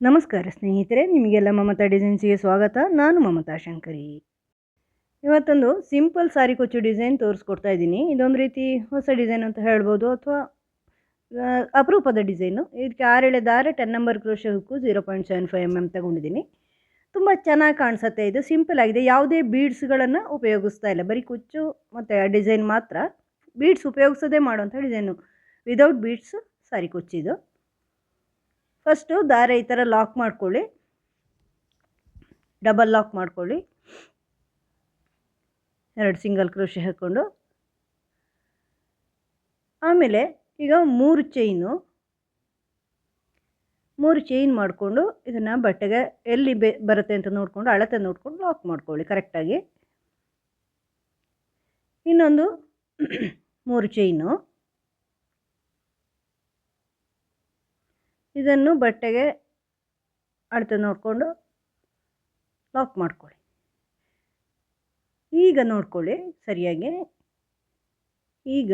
ನಮಸ್ಕಾರ ಸ್ನೇಹಿತರೆ, ನಿಮಗೆಲ್ಲ ಮಮತಾ ಡಿಸೈನ್ಸ್ಗೆ ಸ್ವಾಗತ. ನಾನು ಮಮತಾ ಶಂಕರಿ. ಇವತ್ತೊಂದು ಸಿಂಪಲ್ ಸಾರಿ ಕೊಚ್ಚು ಡಿಸೈನ್ ತೋರಿಸ್ಕೊಡ್ತಾ ಇದ್ದೀನಿ. ಇದೊಂದು ರೀತಿ ಹೊಸ ಡಿಸೈನ್ ಅಂತ ಹೇಳ್ಬೋದು, ಅಥವಾ ಅಪರೂಪದ ಡಿಸೈನು. ಇದಕ್ಕೆ 6 ಎಳೆ ದಾರ, 10 ನಂಬರ್ ಕ್ರೋಶೆ ಹುಕ್ಕು, 0.75 mm ತಗೊಂಡಿದ್ದೀನಿ. ತುಂಬ ಚೆನ್ನಾಗಿ ಕಾಣಿಸುತ್ತೆ. ಇದು ಸಿಂಪಲ್ ಆಗಿದೆ, ಯಾವುದೇ ಬೀಡ್ಸ್ಗಳನ್ನು ಉಪಯೋಗಿಸ್ತಾ ಇಲ್ಲ, ಬರೀ ಕುಚ್ಚು ಮತ್ತು ಡಿಸೈನ್ ಮಾತ್ರ. ಬೀಡ್ಸ್ ಉಪಯೋಗಿಸೋದೇ ಮಾಡುವಂಥ ಡಿಸೈನು, ವಿದೌಟ್ ಬೀಡ್ಸ್ ಸಾರಿ ಕೊಚ್ಚಿದು. ಫಸ್ಟು ದಾರ ಈ ಥರ ಲಾಕ್ ಮಾಡ್ಕೊಳ್ಳಿ, ಡಬಲ್ ಲಾಕ್ ಮಾಡ್ಕೊಳ್ಳಿ. 2 ಸಿಂಗಲ್ ಕ್ರೋಶೆ ಹಾಕ್ಕೊಂಡು, ಆಮೇಲೆ ಈಗ 3 ಚೈನ್ ಮಾಡಿಕೊಂಡು ಇದನ್ನು ಬಟ್ಟೆಗೆ ಎಲ್ಲಿ ಬರುತ್ತೆ ಅಂತ ನೋಡಿಕೊಂಡು, ಅಳತೆ ನೋಡಿಕೊಂಡು ಲಾಕ್ ಮಾಡ್ಕೊಳ್ಳಿ ಕರೆಕ್ಟಾಗಿ. ಇನ್ನೊಂದು 3 ಚೈನು, ಇದನ್ನು ಬಟ್ಟೆಗೆ ಅಳತೆ ನೋಡಿಕೊಂಡು ಲಾಕ್ ಮಾಡ್ಕೊಳ್ಳಿ. ಈಗ ನೋಡ್ಕೊಳ್ಳಿ ಸರಿಯಾಗಿ. ಈಗ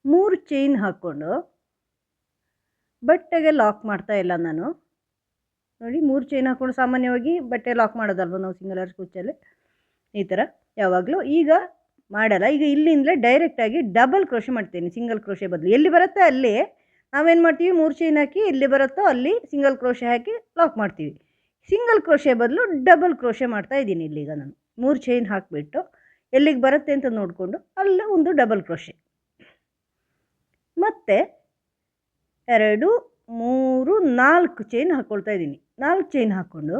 3 ಚೈನ್ ಹಾಕ್ಕೊಂಡು ಬಟ್ಟೆಗೆ ಲಾಕ್ ಮಾಡ್ತಾ ಇಲ್ಲ ನಾನು. ನೋಡಿ, 3 ಚೈನ್ ಹಾಕ್ಕೊಂಡು ಸಾಮಾನ್ಯವಾಗಿ ಬಟ್ಟೆ ಲಾಕ್ ಮಾಡೋದಲ್ವ ನಾವು ಸಿಂಗಲ್ ಆರ್ಚ್ ಕುಚ್ಚಲ್ಲಿ, ಈ ಥರ ಯಾವಾಗಲೂ. ಈಗ ಮಾಡಲ್ಲ, ಈಗ ಇಲ್ಲಿಂದಲೇ ಡೈರೆಕ್ಟಾಗಿ ಡಬಲ್ ಕ್ರೋಶೆ ಮಾಡ್ತೀನಿ. ಸಿಂಗಲ್ ಕ್ರೋಶೆ ಬದಲು ಎಲ್ಲಿ ಬರುತ್ತೆ ಅಲ್ಲಿ ನಾವೇನು ಮಾಡ್ತೀವಿ, 3 ಚೈನ್ ಹಾಕಿ ಎಲ್ಲಿ ಬರುತ್ತೋ ಅಲ್ಲಿ ಸಿಂಗಲ್ ಕ್ರೋಶೆ ಹಾಕಿ ಲಾಕ್ ಮಾಡ್ತೀವಿ. ಸಿಂಗಲ್ ಕ್ರೋಶೆ ಬದಲು ಡಬಲ್ ಕ್ರೋಶೆ ಮಾಡ್ತಾ ಇದ್ದೀನಿ. ಇಲ್ಲಿಗ ನಾನು 3 ಚೈನ್ ಹಾಕಿಬಿಟ್ಟು ಎಲ್ಲಿಗೆ ಬರುತ್ತೆ ಅಂತ ನೋಡಿಕೊಂಡು ಅಲ್ಲೇ ಒಂದು ಡಬಲ್ ಕ್ರೋಶೆ, ಮತ್ತು 2, 3, 4 ಚೈನ್ ಹಾಕ್ಕೊಳ್ತಾ ಇದ್ದೀನಿ. 4 ಚೈನ್ ಹಾಕ್ಕೊಂಡು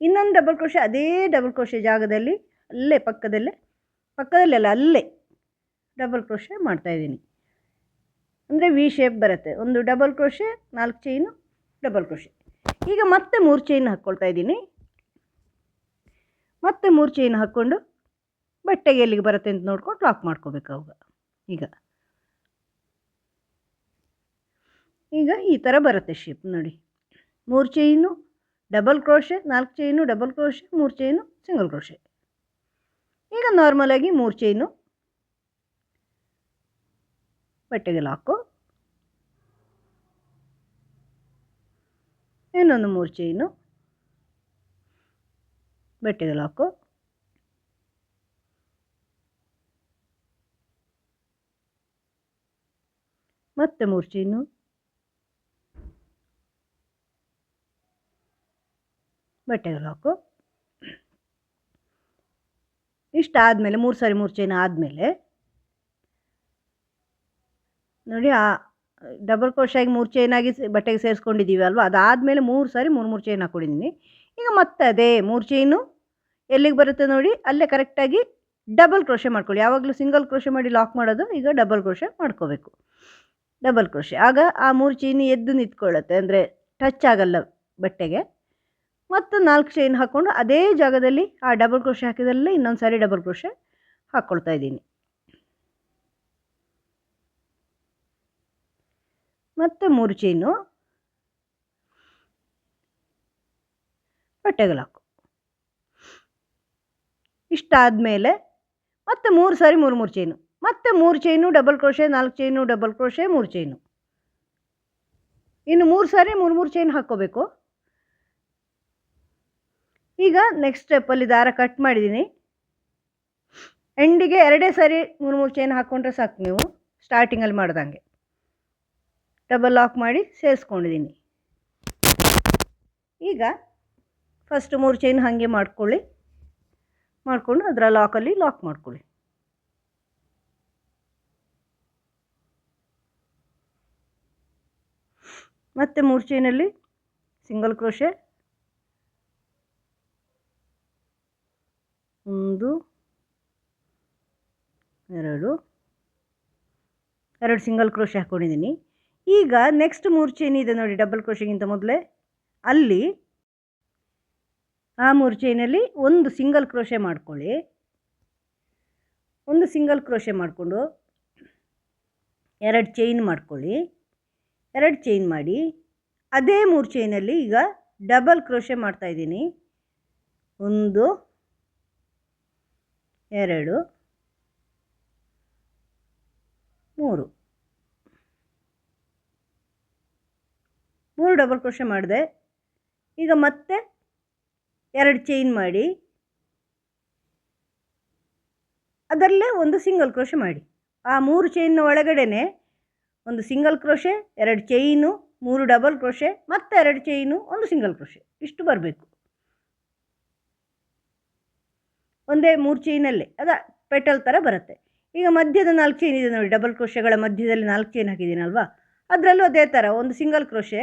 ಇನ್ನೊಂದು ಡಬಲ್ ಕ್ರೋಶೆ, ಅದೇ ಡಬಲ್ ಕ್ರೋಶೆ ಜಾಗದಲ್ಲಿ ಅಲ್ಲೇ ಪಕ್ಕದಲ್ಲೆಲ್ಲ ಅಲ್ಲೇ ಡಬಲ್ ಕ್ರೋಶೆ ಮಾಡ್ತಾಯಿದ್ದೀನಿ. ಅಂದರೆ ವಿ ಶೇಪ್ ಬರುತ್ತೆ. ಒಂದು double crochet, 4 chain, double crochet. ಈಗ ಮತ್ತೆ 3 ಚೈನ್ ಹಾಕ್ಕೊಳ್ತಾ ಇದ್ದೀನಿ. ಮತ್ತೆ 3 ಚೈನ್ ಹಾಕ್ಕೊಂಡು ಬಟ್ಟೆಗೆ ಎಲ್ಲಿಗೆ ಬರುತ್ತೆ ಅಂತ ನೋಡ್ಕೊಂಡು ಲಾಕ್ ಮಾಡ್ಕೋಬೇಕು ಅವಾಗ. ಈಗ ಈ ಥರ ಬರುತ್ತೆ ಶೇಪ್ ನೋಡಿ. 3 chain, double crochet, 4 chain, double crochet, 3 chain, single crochet. ಈಗ ನಾರ್ಮಲಾಗಿ 3 ಚೈನು, ಬಟ್ಟೆಗೆ ಲಾಕು, ಇನ್ನೊಂದು 3 ಚೈನು, ಬಟ್ಟೆಗೆ ಲಾಕು, ಮತ್ತೆ 3 ಚೈನು, ಬಟ್ಟೆಗೆ ಲಾಕು. ಇಷ್ಟಾದಮೇಲೆ 3 ಸಾರಿ 3 ಚೈನ್ ಆದಮೇಲೆ ನೋಡಿ, ಆ ಡಬಲ್ ಕ್ರೋಶಾಗಿ 3 ಚೈನಾಗಿ ಬಟ್ಟೆಗೆ ಸೇರಿಸ್ಕೊಂಡಿದ್ದೀವಿ ಅಲ್ವಾ, ಅದಾದಮೇಲೆ 3 ಸಾರಿ 3 ಚೈನ್ ಹಾಕ್ಕೊಂಡಿದ್ದೀನಿ. ಈಗ ಮತ್ತೆ ಅದೇ 3 ಚೈನು ಎಲ್ಲಿಗೆ ಬರುತ್ತೆ ನೋಡಿ ಅಲ್ಲೇ ಕರೆಕ್ಟಾಗಿ ಡಬಲ್ ಕ್ರೋಶೆ ಮಾಡ್ಕೊಳ್ಳಿ. ಯಾವಾಗಲೂ ಸಿಂಗಲ್ ಕ್ರೋಶೆ ಮಾಡಿ ಲಾಕ್ ಮಾಡೋದು, ಈಗ ಡಬಲ್ ಕ್ರೋಶೆ ಮಾಡ್ಕೋಬೇಕು. ಡಬಲ್ ಕ್ರೋಶೆ ಆಗ ಆ 3 ಚೈನ್ ಎದ್ದು ನಿಂತ್ಕೊಳ್ಳುತ್ತೆ, ಅಂದರೆ ಟಚ್ ಆಗಲ್ಲ ಬಟ್ಟೆಗೆ. ಮತ್ತು 4 ಚೈನ್ ಹಾಕ್ಕೊಂಡು ಅದೇ ಜಾಗದಲ್ಲಿ ಆ ಡಬಲ್ ಕ್ರೋಶೆ ಹಾಕಿದಲ್ಲೇ ಇನ್ನೊಂದು ಸಾರಿ ಡಬಲ್ ಕ್ರೋಶೆ ಹಾಕ್ಕೊಳ್ತಾ ಇದ್ದೀನಿ. ಮತ್ತು 3 ಚೈನು, ಬಟ್ಟೆಗೆ ಲಾಕು. ಇಷ್ಟಾದಮೇಲೆ ಮತ್ತೆ 3 ಸಾರಿ 3 ಚೈನು, ಮತ್ತೆ 3 chain, double crochet, 4 chain, double crochet, 3 chain. ಇನ್ನು 3 ಸಾರಿ 3 ಚೈನ್ ಹಾಕ್ಕೋಬೇಕು. ಈಗ ನೆಕ್ಸ್ಟ್ ಸ್ಟೆಪ್ಪಲ್ಲಿ ದಾರ ಕಟ್ ಮಾಡಿದ್ದೀನಿ. ಎಂಡಿಗೆ 2 ಸಾರಿ 3 ಚೈನ್ ಹಾಕ್ಕೊಂಡ್ರೆ ಸಾಕು, ನೀವು ಸ್ಟಾರ್ಟಿಂಗಲ್ಲಿ ಮಾಡ್ದಂಗೆ. ಡಬಲ್ ಲಾಕ್ ಮಾಡಿ ಸೇರಿಸ್ಕೊಂಡಿದ್ದೀನಿ. ಈಗ ಫಸ್ಟ್ 3 ಚೈನ್ ಹಾಗೆ ಮಾಡಿಕೊಂಡು ಅದರ ಲಾಕಲ್ಲಿ ಲಾಕ್ ಮಾಡ್ಕೊಳ್ಳಿ. ಮತ್ತು 3 ಚೈನಲ್ಲಿ ಸಿಂಗಲ್ ಕ್ರೋಶೆ, 1, 2 ಸಿಂಗಲ್ ಕ್ರೋಶೆ ಹಾಕ್ಕೊಂಡಿದ್ದೀನಿ. ಈಗ ನೆಕ್ಸ್ಟ್ 3 ಚೈನ್ ಇದೆ ನೋಡಿ, ಡಬಲ್ ಕ್ರೋಶೆಗಿಂತ ಮೊದಲೇ ಅಲ್ಲಿ ಆ 3 ಚೈನಲ್ಲಿ ಒಂದು ಸಿಂಗಲ್ ಕ್ರೋಶೆ ಮಾಡ್ಕೊಳ್ಳಿ. ಒಂದು ಸಿಂಗಲ್ ಕ್ರೋಶೆ ಮಾಡಿಕೊಂಡು 2 ಚೈನ್ ಮಾಡ್ಕೊಳ್ಳಿ. 2 ಚೈನ್ ಮಾಡಿ ಅದೇ 3 ಚೈನಲ್ಲಿ ಈಗ ಡಬಲ್ ಕ್ರೋಶೆ ಮಾಡ್ತಾಯಿದ್ದೀನಿ. 1, 2, 3 3 ಡಬಲ್ ಕ್ರೋಶೆ ಮಾಡಿದೆ. ಈಗ ಮತ್ತೆ 2 ಚೈನ್ ಮಾಡಿ ಅದರಲ್ಲೇ ಒಂದು ಸಿಂಗಲ್ ಕ್ರೋಶೆ ಮಾಡಿ. ಆ 3 ಚೈನ್ನ ಒಳಗಡೆನೆ ಒಂದು single crochet, 2 chain, 3 double crochet, ಮತ್ತೆ 2 ಚೈನು, ಒಂದು ಸಿಂಗಲ್ ಕ್ರೋಶೆ, ಇಷ್ಟು ಬರಬೇಕು. ಒಂದೇ 3 ಚೈನಲ್ಲೇ ಅದು ಪೆಟಲ್ ಥರ ಬರುತ್ತೆ. ಈಗ ಮಧ್ಯದ 4 ಚೈನ್ ಇದೆ ನೋಡಿ, ಡಬಲ್ ಕ್ರೋಶೆಗಳ ಮಧ್ಯದಲ್ಲಿ 4 ಚೈನ್ ಹಾಕಿದ್ದೀನಲ್ವಾ, ಅದರಲ್ಲೂ ಅದೇ ಥರ ಒಂದು ಸಿಂಗಲ್ ಕ್ರೋಶೆ,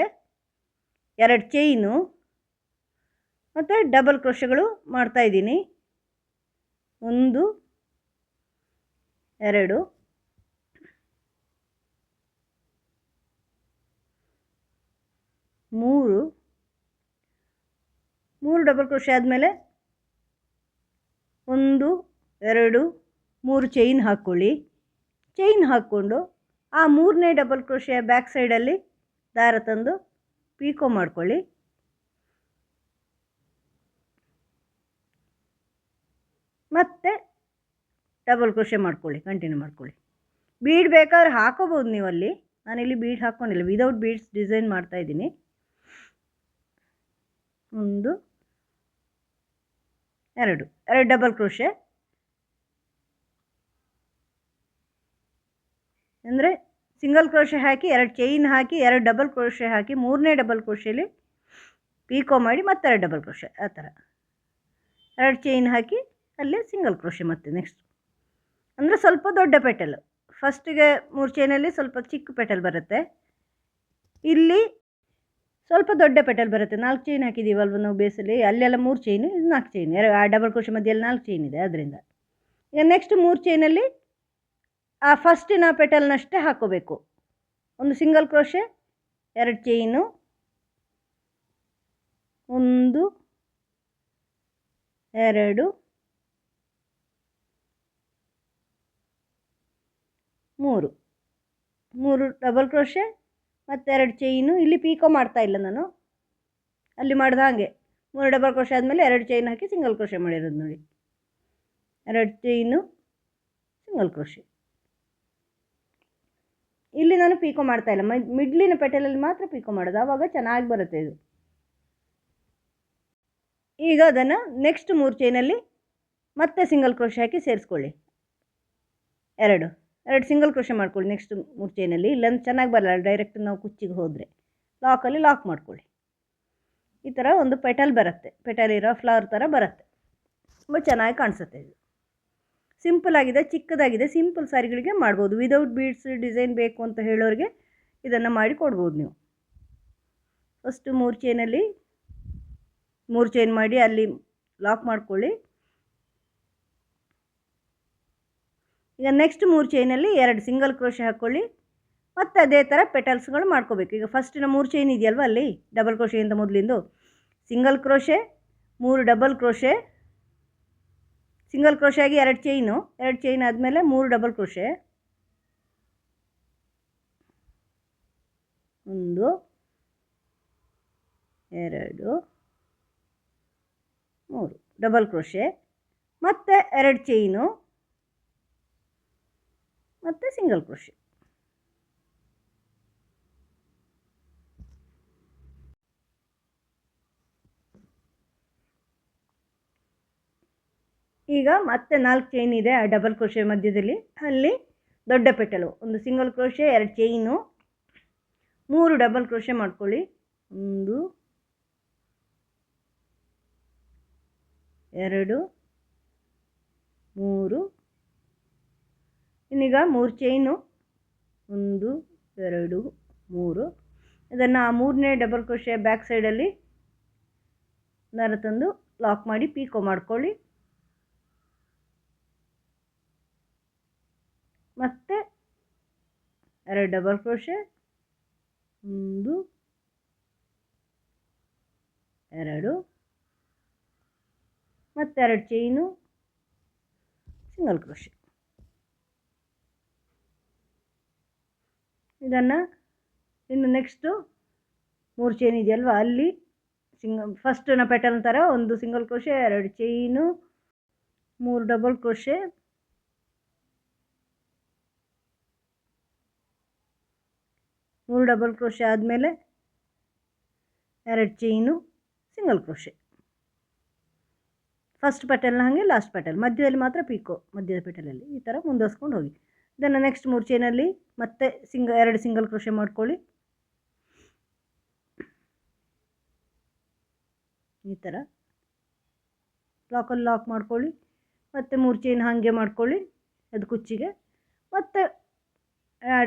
2 ಚೈನು ಮತ್ತು ಡಬಲ್ ಕ್ರೋಶೆಗಳು ಮಾಡ್ತಾಯಿದ್ದೀನಿ. 1 2 3 ಡಬಲ್ ಕ್ರೋಶೆ ಆದಮೇಲೆ 1 2 3 ಚೈನ್ ಹಾಕ್ಕೊಳ್ಳಿ. ಚೈನ್ ಹಾಕ್ಕೊಂಡು ಆ 3ನೇ ಡಬಲ್ ಕ್ರೋಶೆಯ ಬ್ಯಾಕ್ ಸೈಡಲ್ಲಿ ದಾರ ತಂದು ಪೀಕೋ ಮಾಡ್ಕೊಳ್ಳಿ. ಮತ್ತೆ ಡಬಲ್ ಕ್ರೋಶೆ ಮಾಡ್ಕೊಳ್ಳಿ, ಕಂಟಿನ್ಯೂ ಮಾಡ್ಕೊಳ್ಳಿ. ಬೀಡ್ ಬೇಕಾದ್ರೆ ಹಾಕೋಬೋದು ನೀವು ಅಲ್ಲಿ, ನಾನಿಲ್ಲಿ ಬೀಡ್ ಹಾಕ್ಕೊಂಡಿಲ್ಲ, ವಿದೌಟ್ ಬೀಡ್ಸ್ ಡಿಸೈನ್ ಮಾಡ್ತಾಯಿದ್ದೀನಿ. 1 2 ಡಬಲ್ ಕ್ರೋಶೆ, ಅಂದರೆ ಸಿಂಗಲ್ ಕ್ರೋಶೆ ಹಾಕಿ 2 ಚೈನ್ ಹಾಕಿ 2 ಡಬಲ್ ಕ್ರೋಶೆ ಹಾಕಿ 3ನೇ ಡಬಲ್ ಕ್ರೋಶೆಲಿ ಪೀಕೋ ಮಾಡಿ ಮತ್ತೆ 2 ಡಬಲ್ ಕ್ರೋಶೆ, ಆ ಥರ 2 ಚೈನ್ ಹಾಕಿ ಅಲ್ಲಿ ಸಿಂಗಲ್ ಕ್ರೋಶೆ. ಮತ್ತೆ ನೆಕ್ಸ್ಟ್ ಅಂದರೆ ಸ್ವಲ್ಪ ದೊಡ್ಡ ಪೆಟಲ್, ಫಸ್ಟಿಗೆ 3 ಚೈನಲ್ಲಿ ಸ್ವಲ್ಪ ಚಿಕ್ಕ ಪೆಟಲ್ ಬರುತ್ತೆ, ಇಲ್ಲಿ ಸ್ವಲ್ಪ ದೊಡ್ಡ ಪೆಟಲ್ ಬರುತ್ತೆ. 4 ಚೈನ್ ಹಾಕಿದ್ದೀವಲ್ವ ನಾವು ಬೇಸಲ್ಲಿ, ಅಲ್ಲೆಲ್ಲ 3 ಚೈನು, ಇದು 4 ಚೈನ್, ಆ ಡಬಲ್ ಕ್ರೋಶೆ ಮಧ್ಯೆಯಲ್ಲಿ 4 ಚೈನ್ ಇದೆ, ಅದರಿಂದ ಈಗ ನೆಕ್ಸ್ಟ್ 3 ಚೈನಲ್ಲಿ ಆ ಫಸ್ಟಿನ ಪೆಟಲ್ನಷ್ಟೇ ಹಾಕ್ಕೋಬೇಕು. ಒಂದು single crochet, 2 chain, 1 2 3 double crochet ಮತ್ತು 2 ಚೈನು. ಇಲ್ಲಿ ಪೀಕೋ ಮಾಡ್ತಾ ಇಲ್ಲ ನಾನು, ಅಲ್ಲಿ ಮಾಡ್ದೆ ಹಾಗೆ 3 ಡಬಲ್ ಕ್ರೋಶೆ ಆದಮೇಲೆ 2 ಚೈನ್ ಹಾಕಿ ಸಿಂಗಲ್ ಕ್ರೋಶೆ ಮಾಡಿರೋದು ನೋಡಿ, 2 ಚೈನು, ಸಿಂಗಲ್ ಕ್ರೋಶೆ. ಇಲ್ಲಿ ನಾನು ಪೀಕೋ ಮಾಡ್ತಾ ಇಲ್ಲ, ಮಿಡ್ಲಿನ ಪೆಟಲಲ್ಲಿ ಮಾತ್ರ ಪೀಕೋ ಮಾಡೋದು, ಆವಾಗ ಚೆನ್ನಾಗಿ ಬರುತ್ತೆ ಇದು. ಈಗ ಅದನ್ನು ನೆಕ್ಸ್ಟ್ 3 ಚೈನಲ್ಲಿ ಮತ್ತೆ ಸಿಂಗಲ್ ಕ್ರೋಶೆ ಹಾಕಿ ಸೇರಿಸ್ಕೊಳ್ಳಿ. 2 ಸಿಂಗಲ್ ಕ್ರೋಶೆ ಮಾಡ್ಕೊಳ್ಳಿ ನೆಕ್ಸ್ಟ್ 3 ಚೈನಲ್ಲಿ, ಇಲ್ಲಾಂದ್ರೆ ಚೆನ್ನಾಗಿ ಬರಲ್ಲ, ಡೈರೆಕ್ಟ್ ನಾವು ಕುಚ್ಚಿಗೆ ಹೋದರೆ. ಲಾಕಲ್ಲಿ ಲಾಕ್ ಮಾಡ್ಕೊಳ್ಳಿ. ಈ ಥರ ಒಂದು ಪೆಟಲ್ ಬರುತ್ತೆ, ಪೆಟಲ್ ಇರೋ ಫ್ಲವರ್ ಥರ ಬರುತ್ತೆ, ತುಂಬ ಚೆನ್ನಾಗಿ ಕಾಣಿಸುತ್ತೆ ಇದು. ಸಿಂಪಲ್ ಆಗಿದೆ, ಚಿಕ್ಕದಾಗಿದೆ, ಸಿಂಪಲ್ ಸ್ಯಾರಿಗಳಿಗೆ ಮಾಡ್ಬೋದು. ವಿದೌಟ್ ಬೀಡ್ಸ್ ಡಿಸೈನ್ ಬೇಕು ಅಂತ ಹೇಳೋರಿಗೆ ಇದನ್ನು ಮಾಡಿ ಕೊಡ್ಬೋದು ನೀವು. ಫಸ್ಟು 3 ಚೈನಲ್ಲಿ 3 ಚೈನ್ ಮಾಡಿ ಅಲ್ಲಿ ಲಾಕ್ ಮಾಡ್ಕೊಳ್ಳಿ. ಈಗ ನೆಕ್ಸ್ಟ್ 3 ಚೈನಲ್ಲಿ 2 ಸಿಂಗಲ್ ಕ್ರೋಶೆ ಹಾಕ್ಕೊಳ್ಳಿ, ಮತ್ತು ಅದೇ ಥರ ಪೆಟಲ್ಸ್ಗಳು ಮಾಡ್ಕೋಬೇಕು. ಈಗ ಫಸ್ಟಿನ 3 ಚೈನ್ ಇದೆಯಲ್ವ, ಅಲ್ಲಿ ಡಬಲ್ ಕ್ರೋಶೆಯಿಂದ ಮೊದಲಿಂದು single crochet, 3 double crochet, single crochet ಆಗಿ 2 ಚೈನು, 2 ಚೈನ್ ಆದಮೇಲೆ 3 ಡಬಲ್ ಕ್ರೋಶೆ, 1 2 3 ಡಬಲ್ ಕ್ರೋಶೆ, ಮತ್ತು 2 ಚೈನು ಮತ್ತು ಸಿಂಗಲ್ ಕ್ರೋಶೆ. ಈಗ ಮತ್ತೆ 4 ಚೈನ್ ಇದೆ ಆ ಡಬಲ್ ಕ್ರೋಶೆ ಮಧ್ಯದಲ್ಲಿ, ಅಲ್ಲಿ ದೊಡ್ಡ ಪೆಟಲು, ಒಂದು single crochet, 2 chain, 3 double crochet ಮಾಡ್ಕೊಳ್ಳಿ. 1 2 3, ಇನ್ನೀಗ 3 ಚೈನು, 1 2 3, ಇದನ್ನು ಆ 3ನೇ ಡಬಲ್ ಕ್ರೋಶೆ ಬ್ಯಾಕ್ ಸೈಡಲ್ಲಿ ದಾರ ತಂದು ಲಾಕ್ ಮಾಡಿ ಪೀಕೋ ಮಾಡ್ಕೊಳ್ಳಿ. ಮತ್ತು 2 ಡಬಲ್ ಕ್ರೋಶೆ, 1 2 ಮತ್ತು 2 ಚೈನು, ಸಿಂಗಲ್ ಕ್ರೋಶೆ. ಇದನ್ನು ಇನ್ನು ನೆಕ್ಸ್ಟು 3 ಚೈನ್ ಇದೆಯಲ್ವ, ಅಲ್ಲಿ ಫಸ್ಟಿನ ಪೆಟಲ್ ಥರ ಒಂದು single crochet, 2 chain, 3 double crochet, 3 double crochet ಆದಮೇಲೆ 2 ಚೈನು, ಸಿಂಗಲ್ ಕ್ರೋಶೆ. ಫಸ್ಟ್ ಪೆಟಲ್ನ ಹಾಗೆ ಲಾಸ್ಟ್ ಪೆಟಲ್, ಮಧ್ಯದಲ್ಲಿ ಮಾತ್ರ ಪೀಕೋ, ಮಧ್ಯದ ಪೆಟಲಲ್ಲಿ ಈ ಥರ ಮುಂದುವರ್ಸ್ಕೊಂಡು ಹೋಗಿ. ಇದನ್ನು ನೆಕ್ಸ್ಟ್ 3 ಚೈನಲ್ಲಿ ಮತ್ತೆ 2 ಸಿಂಗಲ್ ಕ್ರೋಶೆ ಮಾಡ್ಕೊಳ್ಳಿ. ಈ ಥರ ಲಾಕಲ್ಲಿ ಲಾಕ್ ಮಾಡ್ಕೊಳ್ಳಿ. ಮತ್ತು 3 ಚೈನ್ ಹಾಗೆ ಮಾಡ್ಕೊಳ್ಳಿ ಅದು ಕುಚ್ಚಿಗೆ. ಮತ್ತು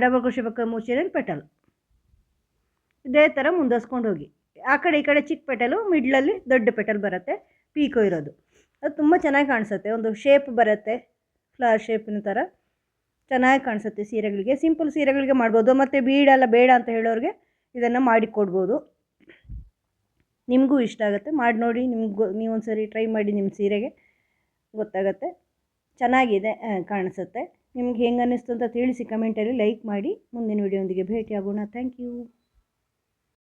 ಡಬಲ್ ಕ್ರೋಶೆ ಪಕ್ಕ 3 ಚೈನಲ್ಲಿ ಪೆಟಲ್. ಇದೇ ಥರ ಮುಂದುವರ್ಸ್ಕೊಂಡು ಹೋಗಿ. ಆ ಕಡೆ ಈ ಕಡೆ ಚಿಕ್ಕ ಪೆಟಲು, ಮಿಡ್ಲಲ್ಲಿ ದೊಡ್ಡ ಪೆಟಲ್ ಬರುತ್ತೆ, ಪೀಕೋ ಇರೋದು. ಅದು ತುಂಬ ಚೆನ್ನಾಗಿ ಕಾಣಿಸುತ್ತೆ, ಒಂದು ಶೇಪ್ ಬರುತ್ತೆ, ಫ್ಲವರ್ ಶೇಪಿನ ಥರ ಚೆನ್ನಾಗಿ ಕಾಣಿಸುತ್ತೆ ಸೀರೆಗಳಿಗೆ. ಸಿಂಪಲ್ ಸೀರೆಗಳಿಗೆ ಮಾಡ್ಬೋದು, ಮತ್ತು ಬೀಡೆಲ್ಲ ಬೇಡ ಅಂತ ಹೇಳೋರಿಗೆ ಇದನ್ನು ಮಾಡಿಕೊಡ್ಬೋದು. ನಿಮಗೂ ಇಷ್ಟ ಆಗುತ್ತೆ, ಮಾಡಿ ನೋಡಿ. ನೀವೊಂದು ಸರಿ ಟ್ರೈ ಮಾಡಿ, ನಿಮ್ಮ ಸೀರೆಗೆ ಗೊತ್ತಾಗುತ್ತೆ. ಚೆನ್ನಾಗಿದೆ, ಕಾಣಿಸುತ್ತೆ. ನಿಮ್ಗೆ ಹೆಂಗೆ ಅನ್ನಿಸ್ತು ಅಂತ ತಿಳಿಸಿ ಕಮೆಂಟಲ್ಲಿ. ಲೈಕ್ ಮಾಡಿ. ಮುಂದಿನ ವಿಡಿಯೋದೊಂದಿಗೆ ಭೇಟಿಯಾಗೋಣ. Thank you.